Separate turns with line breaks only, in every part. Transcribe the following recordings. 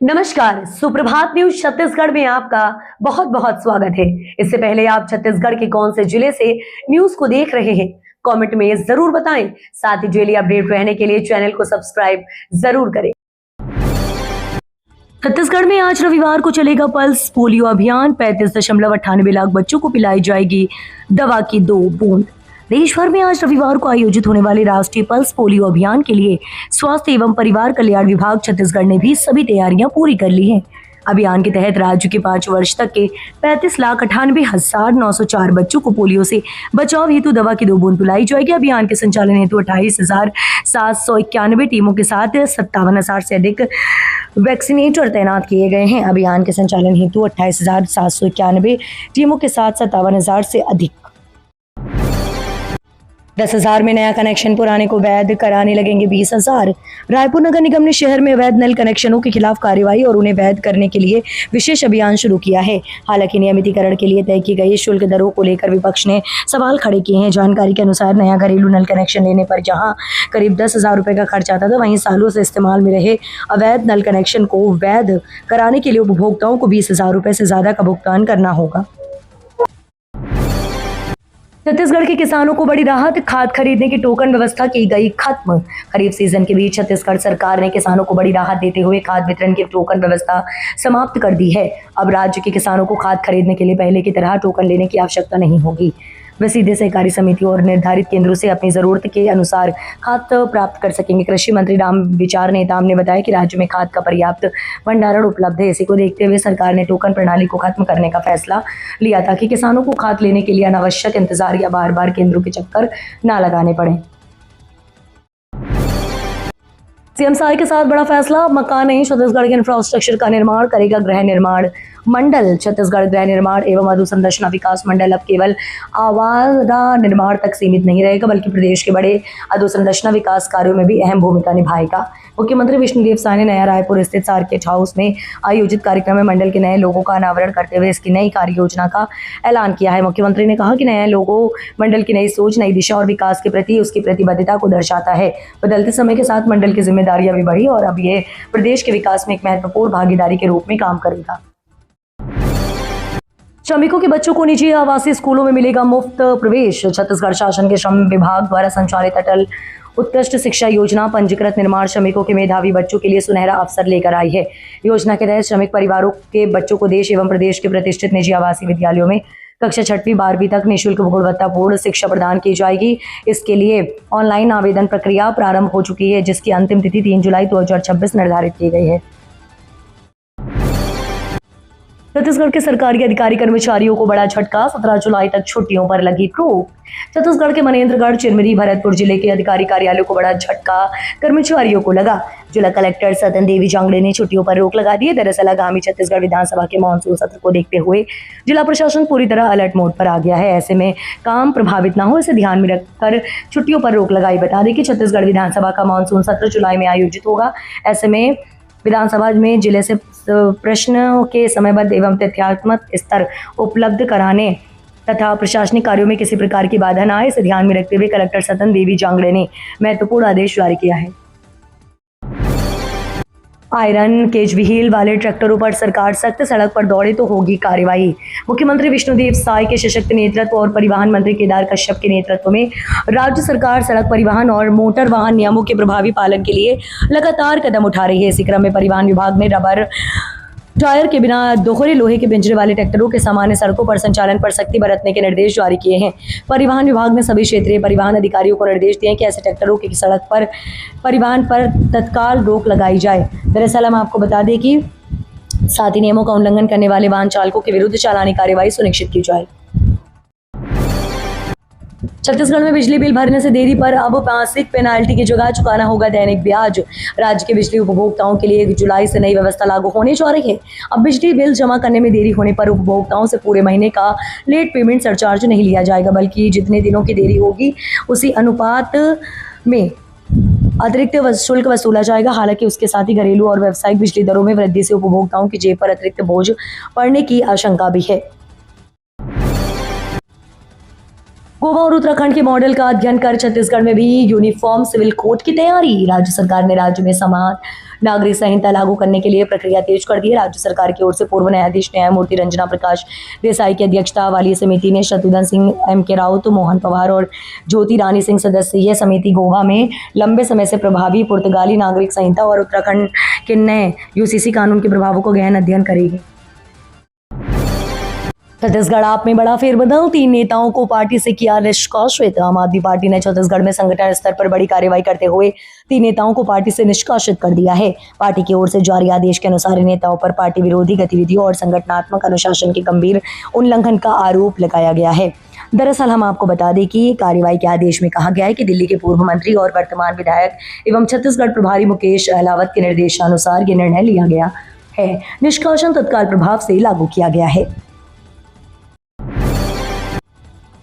नमस्कार, सुप्रभात न्यूज छत्तीसगढ़ में आपका बहुत बहुत स्वागत है। इससे पहले आप छत्तीसगढ़ के कौन से जिले से न्यूज को देख रहे हैं, कमेंट में जरूर बताएं। साथ ही डेली अपडेट रहने के लिए चैनल को सब्सक्राइब जरूर करें। छत्तीसगढ़ में आज रविवार को चलेगा पल्स पोलियो अभियान। 35.98 लाख बच्चों को पिलाई जाएगी दवा की 2 बूंद। देश भर में आज रविवार को आयोजित होने वाले राष्ट्रीय पल्स पोलियो अभियान के लिए स्वास्थ्य एवं परिवार कल्याण विभाग छत्तीसगढ़ ने भी सभी तैयारियां पूरी कर ली हैं। अभियान के तहत राज्य के 5 वर्ष तक के 35,98,904 बच्चों को पोलियो से बचाव हेतु दवा की 2 बूंद पिलाई जाएगी। अभियान के संचालन हेतु 28,791 टीमों के साथ 57,000 से अधिक वैक्सीनेटर तैनात किए गए हैं। अभियान के संचालन हेतु 28,791 टीमों के साथ 57,000 से अधिक 10,000 में नया कनेक्शन, पुराने को वैध कराने लगेंगे 20,000। रायपुर नगर निगम ने शहर में अवैध नल कनेक्शनों के खिलाफ कार्रवाई और उन्हें वैध करने के लिए विशेष अभियान शुरू किया है। हालांकि नियमितीकरण के लिए तय की गई शुल्क दरों को लेकर विपक्ष ने सवाल खड़े किए हैं। जानकारी के अनुसार नया घरेलू नल कनेक्शन लेने पर जहां करीब 10,000 रुपए का खर्च आता था, वहीं सालों से इस्तेमाल में रहे अवैध नल कनेक्शन को वैध कराने के लिए उपभोक्ताओं को 20,000 रुपए से ज्यादा का भुगतान करना होगा। छत्तीसगढ़ के किसानों को बड़ी राहत, खाद खरीदने की टोकन व्यवस्था की गई खत्म। खरीफ सीजन के बीच छत्तीसगढ़ सरकार ने किसानों को बड़ी राहत देते हुए खाद वितरण की टोकन व्यवस्था समाप्त कर दी है। अब राज्य के किसानों को खाद खरीदने के लिए पहले की तरह टोकन लेने की आवश्यकता नहीं होगी। वे सीधे सहकारी समितियों और निर्धारित केंद्रों से अपनी जरूरत के अनुसार खाद प्राप्त कर सकेंगे। कृषि मंत्री रामविचार नेताम ने बताया कि राज्य में खाद का पर्याप्त भंडारण उपलब्ध है। इसी को देखते हुए सरकार ने टोकन प्रणाली को खत्म करने का फैसला लिया ताकि किसानों को खाद लेने के लिए अनावश्यक इंतजार या बार बार केंद्रों के चक्कर न लगाने पड़े। सीएम साय के साथ बड़ा फैसला, मकान नहीं छत्तीसगढ़ के इंफ्रास्ट्रक्चर का निर्माण करेगा गृह निर्माण मंडल। छत्तीसगढ़ गृह निर्माण एवं अधोसंरचना विकास मंडल अब केवल आवारा निर्माण तक सीमित नहीं रहेगा, बल्कि प्रदेश के बड़े अधोसंरचना विकास कार्यों में भी अहम भूमिका निभाएगा। मुख्यमंत्री विष्णुदेव साय ने नया रायपुर स्थित सार्किट हाउस में आयोजित कार्यक्रम में मंडल के नए लोगों का अनावरण करते हुए इसकी नई कार्य योजना का ऐलान किया है। मुख्यमंत्री ने कहा कि नया लोगो मंडल की नई सोच, नई दिशा और विकास के प्रति उसकी प्रतिबद्धता को दर्शाता है। बदलते समय के साथ मंडल की जिम्मेदारियां भी बढ़ी और अब ये प्रदेश के विकास में एक महत्वपूर्ण भागीदारी के रूप में काम करेगा। श्रमिकों के बच्चों को निजी आवासीय स्कूलों में मिलेगा मुफ्त प्रवेश। छत्तीसगढ़ शासन के श्रम विभाग द्वारा संचालित अटल उत्कृष्ट शिक्षा योजना पंजीकृत निर्माण श्रमिकों के मेधावी बच्चों के लिए सुनहरा अवसर लेकर आई है। योजना के तहत श्रमिक परिवारों के बच्चों को देश एवं प्रदेश के प्रतिष्ठित निजी आवासीय विद्यालयों में कक्षा 6वीं 12वीं तक निःशुल्क गुणवत्तापूर्ण शिक्षा प्रदान की जाएगी। इसके लिए ऑनलाइन आवेदन प्रक्रिया प्रारंभ हो चुकी है, जिसकी अंतिम तिथि 3 जुलाई 2026 निर्धारित की गई है। छत्तीसगढ़ के सरकारी अधिकारी कर्मचारियों को बड़ा झटका, 17 जुलाई तक छुट्टियों पर लगी रोक। छत्तीसगढ़ के मनेन्द्रगढ़, चिरमिरी, भरतपुर जिले के अधिकारी कार्यालयों को बड़ा झटका कर्मचारियों को लगा। जिला कलेक्टर सतन देवी जांगड़े ने छुट्टियों पर रोक लगा दी है। दरअसल आगामी छत्तीसगढ़ विधानसभा के मानसून सत्र को देखते हुए जिला प्रशासन पूरी तरह अलर्ट मोड पर आ गया है। ऐसे में काम प्रभावित न हो, इसे ध्यान में रखकर छुट्टियों पर रोक लगाई। बता दें कि छत्तीसगढ़ विधानसभा का मानसून सत्र जुलाई में आयोजित होगा। ऐसे में विधानसभा में जिले से प्रश्नों के समयबद्ध एवं तथ्यात्मक स्तर उपलब्ध कराने तथा प्रशासनिक कार्यों में किसी प्रकार की बाधा न आए, इसे ध्यान में रखते हुए कलेक्टर सतन देवी जांगड़े ने महत्वपूर्ण आदेश जारी किया है। आयरन केज व्हील वाले ट्रैक्टरों पर सरकार सख्त, सड़क पर दौड़े तो होगी कार्रवाई। मुख्यमंत्री विष्णुदेव साय के सशक्त नेतृत्व और परिवहन मंत्री केदार कश्यप के नेतृत्व में राज्य सरकार सड़क परिवहन और मोटर वाहन नियमों के प्रभावी पालन के लिए लगातार कदम उठा रही है। इसी क्रम में परिवहन विभाग ने रबर टायर के बिना दोहरे लोहे के पिंजरे वाले ट्रैक्टरों के सामान्य सड़कों पर संचालन पर सख्ती बरतने के निर्देश जारी किए हैं। परिवहन विभाग ने सभी क्षेत्रीय परिवहन अधिकारियों को निर्देश दिए कि ऐसे ट्रैक्टरों की सड़क पर परिवहन पर तत्काल रोक लगाई जाए। दरअसल हम आपको बता दें कि साथ ही नियमों का उल्लंघन करने वाले वाहन चालकों के विरुद्ध चालानी कार्रवाई सुनिश्चित की जाए। छत्तीसगढ़ में बिजली बिल भरने से देरी पर अब मासिक पेनाल्टी की जगह चुकाना होगा दैनिक ब्याज। राज्य के बिजली उपभोक्ताओं के लिए 1 जुलाई से नई व्यवस्था लागू होने जा रही है। अब बिजली बिल जमा करने में देरी होने पर उपभोक्ताओं से पूरे महीने का लेट पेमेंट सरचार्ज नहीं लिया जाएगा, बल्कि जितने दिनों की देरी होगी उसी अनुपात में अतिरिक्त शुल्क वसूला जाएगा। हालांकि उसके साथ ही घरेलू और व्यावसायिक बिजली दरों में वृद्धि से उपभोक्ताओं की जेब पर अतिरिक्त बोझ पड़ने की आशंका भी है। गोवा और उत्तराखंड के मॉडल का अध्ययन कर छत्तीसगढ़ में भी यूनिफॉर्म सिविल कोड की तैयारी। राज्य सरकार ने राज्य में समान नागरिक संहिता लागू करने के लिए प्रक्रिया तेज कर दी है। राज्य सरकार की ओर से पूर्व न्यायाधीश न्यायमूर्ति रंजना प्रकाश देसाई की अध्यक्षता वाली समिति ने शत्रुघ्न सिंह, M.K. राउत, मोहन पवार और ज्योति रानी सिंह सदस्य यह समिति गोवा में लंबे समय से प्रभावी पुर्तगाली नागरिक संहिता और उत्तराखंड के नए UCC कानून के प्रभावों को गहन अध्ययन करेगी। छत्तीसगढ़ आप में बड़ा फेरबदल, 3 नेताओं को पार्टी से किया निष्कासित। आम आदमी पार्टी ने छत्तीसगढ़ में संगठन स्तर पर बड़ी कार्रवाई करते हुए 3 नेताओं को पार्टी से निष्कासित कर दिया है। पार्टी की ओर से जारी आदेश के अनुसार इन नेताओं पर पार्टी विरोधी गतिविधियों और संगठनात्मक अनुशासन के गंभीर उल्लंघन का आरोप लगाया गया है। दरअसल हम आपको बता दें कि कार्रवाई के आदेश में कहा गया है कि दिल्ली के पूर्व मंत्री और वर्तमान विधायक एवं छत्तीसगढ़ प्रभारी मुकेश अहलावत के निर्देशानुसार ये निर्णय लिया गया है। निष्कासन तत्काल प्रभाव से लागू किया गया है।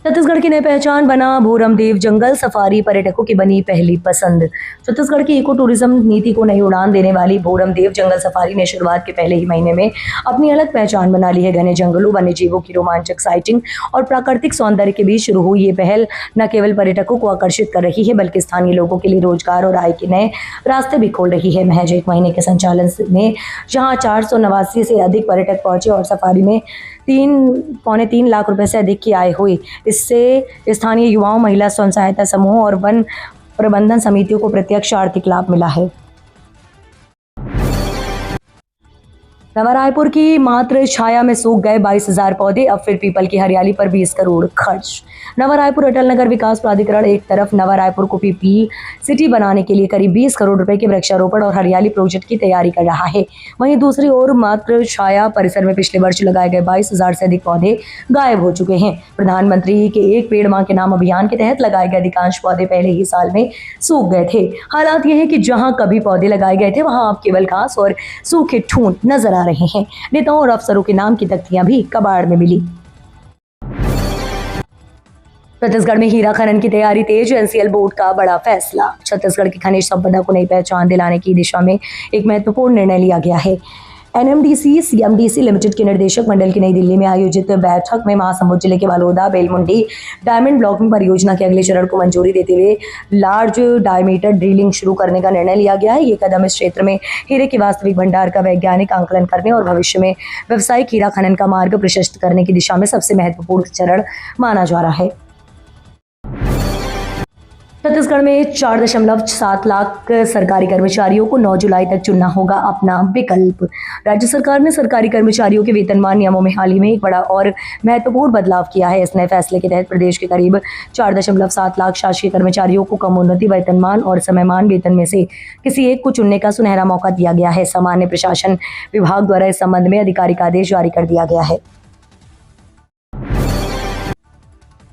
छत्तीसगढ़ की नई पहचान बना भोरमदेव जंगल सफारी, पर्यटकों की बनी पहली पसंद। छत्तीसगढ़ की इको टूरिज्म नीति को नई उड़ान देने वाली भोरमदेव जंगल सफारी ने शुरुआत के पहले ही महीने में अपनी अलग पहचान बना ली है। घने जंगलों, वन्य जीवों की रोमांचक साइटिंग और प्राकृतिक सौंदर्य के बीच शुरू हुई ये पहल न केवल पर्यटकों को आकर्षित कर रही है बल्कि स्थानीय लोगों के लिए रोजगार और आय के नए रास्ते भी खोल रही है। महज 1 महीने के संचालन में जहाँ 489 से अधिक पर्यटक पहुंचे और सफारी में 3.3 लाख रुपए से अधिक की आय हुई। इससे स्थानीय युवाओं, महिला स्वयं सहायता समूहों और वन प्रबंधन समितियों को प्रत्यक्ष आर्थिक लाभ मिला है। नवा रायपुर की मात्र छाया में सूख गए 22,000 पौधे, अब फिर पीपल की हरियाली पर 20 करोड़ खर्च। नवा रायपुर अटल नगर विकास प्राधिकरण एक तरफ नवा रायपुर को पीपी सिटी बनाने के लिए करीब 20 करोड़ रुपए के वृक्षारोपण और हरियाली प्रोजेक्ट की तैयारी कर रहा है, वहीं दूसरी ओर मात्र छाया परिसर में पिछले वर्ष लगाए गए 22,000 से अधिक पौधे गायब हो चुके हैं। प्रधानमंत्री के एक पेड़ मां के नाम अभियान के तहत लगाए गए अधिकांश पौधे पहले ही साल में सूख गए थे। हालात यह है कि जहां कभी पौधे लगाए गए थे वहां अब केवल घास और सूखे ठूंठ नजर आ रहे हैं। नेताओं और अफसरों के नाम की तख्तियां भी कबाड़ में मिली। छत्तीसगढ़ में हीरा खनन की तैयारी तेज, NCL बोर्ड का बड़ा फैसला। छत्तीसगढ़ की खनिज संपदा को नई पहचान दिलाने की दिशा में एक महत्वपूर्ण निर्णय लिया गया है। NMDC CMDC लिमिटेड के निदेशक मंडल की नई दिल्ली में आयोजित बैठक में महासमुंद जिले के बालोदा बेलमुंडी डायमंड ब्लॉकिंग परियोजना के अगले चरण को मंजूरी देते हुए लार्ज डायमीटर ड्रिलिंग शुरू करने का निर्णय लिया गया है। ये कदम इस क्षेत्र में हीरे के वास्तविक भंडार का वैज्ञानिक आंकलन करने और भविष्य में व्यावसायिक हीरा खनन का मार्ग प्रशस्त करने की दिशा में सबसे महत्वपूर्ण चरण माना जा रहा है। छत्तीसगढ़ में 4.7 लाख सरकारी कर्मचारियों को 9 जुलाई तक चुनना होगा अपना विकल्प। राज्य सरकार ने सरकारी कर्मचारियों के वेतनमान नियमों में हाल ही में एक बड़ा और महत्वपूर्ण बदलाव किया है। इस नए फैसले के तहत प्रदेश के करीब 4.7 लाख शासकीय कर्मचारियों को कमोन्नति वेतनमान और समयमान वेतन में से किसी एक को चुनने का सुनहरा मौका दिया गया है। सामान्य प्रशासन विभाग द्वारा इस संबंध में आधिकारिक आदेश जारी कर दिया गया है।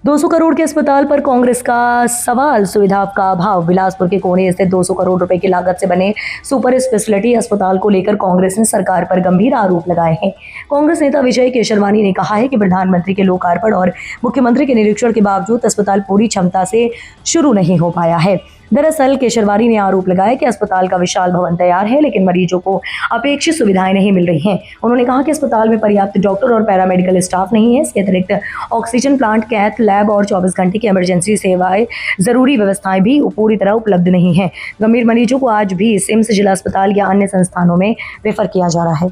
200 करोड़ के अस्पताल पर कांग्रेस का सवाल, सुविधा का अभाव। बिलासपुर के कोने स्थित 200 करोड़ रुपए की लागत से बने सुपर स्पेशलिटी अस्पताल को लेकर कांग्रेस ने सरकार पर गंभीर आरोप लगाए हैं। कांग्रेस नेता विजय केशरवानी ने कहा है कि प्रधानमंत्री के लोकार्पण और मुख्यमंत्री के निरीक्षण के बावजूद अस्पताल पूरी क्षमता से शुरू नहीं हो पाया है। दरअसल केशरवानी ने आरोप लगाया कि अस्पताल का विशाल भवन तैयार है लेकिन मरीजों को अपेक्षित सुविधाएं नहीं मिल रही हैं। उन्होंने कहा कि अस्पताल में पर्याप्त डॉक्टर और पैरामेडिकल स्टाफ नहीं है। इसके अतिरिक्त ऑक्सीजन प्लांट, कैथ लैब और 24 घंटे की इमरजेंसी सेवाएं, जरूरी व्यवस्थाएं भी पूरी तरह उपलब्ध नहीं है। गंभीर मरीजों को आज भी सिम्स जिला अस्पताल या अन्य संस्थानों में रेफर किया जा रहा है।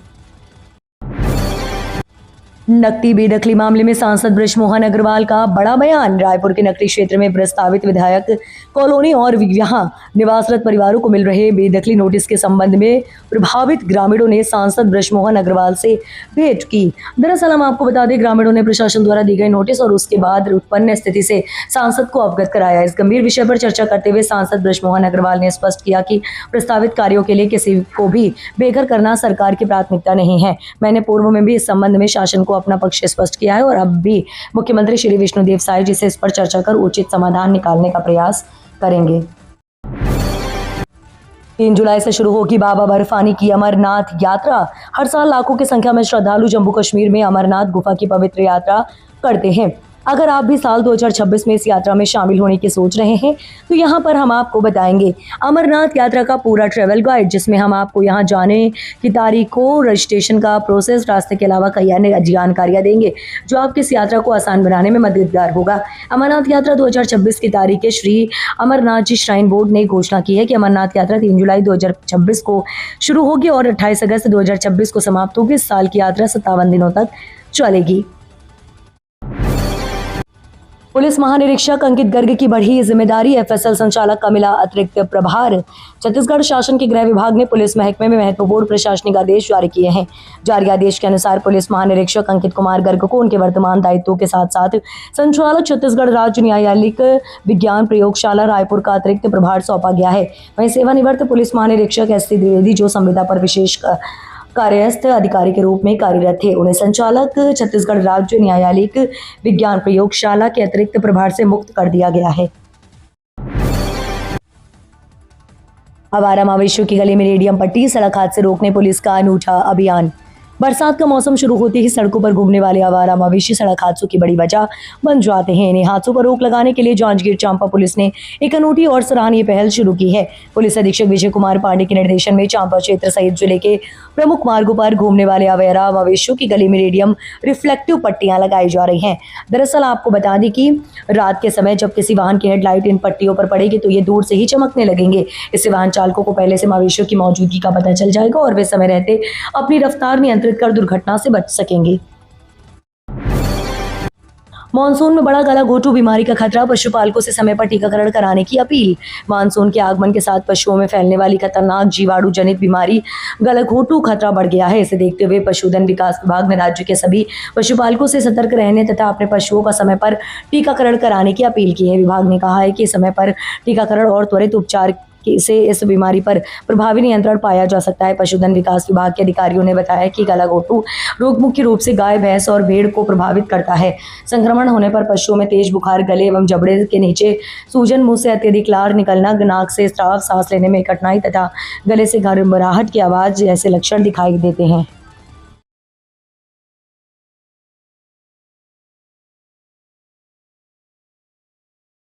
नकदी बेदखली मामले में सांसद बृजमोहन अग्रवाल का बड़ा बयान। रायपुर के नकली क्षेत्र में प्रस्तावित विधायक कॉलोनी और यहां निवासरत परिवारों को मिल रहे बेदखली नोटिस के संबंध में प्रभावित ग्रामीणों ने सांसद बृजमोहन अग्रवाल से भेंट की। दरअसल हम आपको बता दें, ग्रामीणों ने प्रशासन द्वारा दी गई नोटिस और उसके बाद उत्पन्न स्थिति से सांसद को अवगत कराया। इस गंभीर विषय पर चर्चा करते हुए सांसद बृजमोहन अग्रवाल ने स्पष्ट किया कि प्रस्तावित कार्यों के लिए किसी को भी बेघर करना सरकार की प्राथमिकता नहीं है। मैंने पूर्व में भी इस संबंध में शासन को अपना पक्ष स्पष्ट किया है और अब भी मुख्यमंत्री श्री विष्णुदेव साय जी से इस पर चर्चा कर उचित समाधान निकालने का प्रयास करेंगे। 3 जुलाई से शुरू होगी बाबा बर्फानी की अमरनाथ यात्रा। हर साल लाखों की संख्या में श्रद्धालु जम्मू कश्मीर में अमरनाथ गुफा की पवित्र यात्रा करते हैं। अगर आप भी साल 2026 में इस यात्रा में शामिल होने की सोच रहे हैं तो यहाँ पर हम आपको बताएंगे अमरनाथ यात्रा का पूरा ट्रैवल गाइड, जिसमें हम आपको यहाँ जाने की तारीखों, रजिस्ट्रेशन का प्रोसेस, रास्ते के अलावा कई अन्य जानकारियाँ देंगे जो आपकी इस यात्रा को आसान बनाने में मददगार होगा। अमरनाथ यात्रा 2026 की तारीख श्री अमरनाथ जी श्राइन बोर्ड ने घोषणा की है कि अमरनाथ यात्रा 3 जुलाई 2026 को शुरू होगी और 28 अगस्त 2026 को समाप्त होगी। इस साल की यात्रा 57 दिनों तक चलेगी। पुलिस महानिरीक्षक अंकित गर्ग की बढ़ी जिम्मेदारी, एफएसएल संचालक का मिला अतिरिक्त प्रभार। छत्तीसगढ़ शासन के गृह विभाग ने पुलिस महकमे में महत्वपूर्ण प्रशासनिक आदेश जारी किए हैं। जारी आदेश के अनुसार पुलिस महानिरीक्षक अंकित कुमार गर्ग को उनके वर्तमान दायित्वों के साथ साथ संचालक छत्तीसगढ़ राज्य न्यायालयिक विज्ञान प्रयोगशाला रायपुर का अतिरिक्त प्रभार सौंपा गया है। वहीं सेवानिवृत्त पुलिस महानिरीक्षक एस सी द्विवेदी, जो संविदा पर विशेष कार्यस्थ अधिकारी के रूप में कार्यरत थे, उन्हें संचालक छत्तीसगढ़ राज्य न्यायालयिक विज्ञान प्रयोगशाला के अतिरिक्त प्रभार से मुक्त कर दिया गया है। आवारा मवेशियों की गले में रेडियम पट्टी, सड़क हादसे रोकने पुलिस का अनूठा अभियान। बरसात का मौसम शुरू होते ही सड़कों पर घूमने वाले आवारा मवेशी सड़क हादसों की बड़ी वजह बन जाते हैं। इन्हें हादसों पर रोक लगाने के लिए जांजगीर चांपा पुलिस ने एक अनूठी और सराहनीय पहल शुरू की है। पुलिस अधीक्षक विजय कुमार पांडे के निर्देशन में चांपा क्षेत्र सहित जिले के प्रमुख मार्गों पर घूमने वाले आवारा मवेशियों की गले में रेडियम रिफ्लेक्टिव पट्टियां लगाई जा रही हैं। दरअसल आपको बता दें कि रात के समय जब किसी वाहन की हेडलाइट इन पट्टियों पर पड़ेगी तो ये दूर से ही चमकने लगेंगे। इससे वाहन चालकों को पहले से मवेशियों की मौजूदगी का पता चल जाएगा और वे समय रहते अपनी रफ्तार नियंत्रित कर दुर्घटना से बच सकेंगे। मानसून में बड़ा गलाघोटू बीमारी का खतरा, पशुपालकों से समय पर टीकाकरण कराने की अपील। मानसून के आगमन के साथ पशुओं में फैलने वाली खतरनाक जीवाणु जनित बीमारी गलाघोटू खतरा बढ़ गया है। इसे देखते हुए पशुधन विकास विभाग ने राज्य के सभी पशुपालकों से सतर्क रहने तथा अपने पशुओं का समय पर टीकाकरण कराने की अपील की है। विभाग ने कहा है कि समय पर टीकाकरण और त्वरित उपचार से इस बीमारी पर प्रभावी नियंत्रण पाया जा सकता है। पशुधन विकास विभाग के अधिकारियों ने बताया कि गलाघोटू रोग मुख्य रूप से गाय, भैंस और भेड़ को प्रभावित करता है। संक्रमण होने पर पशुओं में तेज बुखार, गले एवं जबड़े के नीचे सूजन, मुंह से अत्यधिक लार निकलना, नाक से स्राव, सांस लेने में कठिनाई तथा गले से घरघराहट की आवाज जैसे लक्षण दिखाई देते हैं।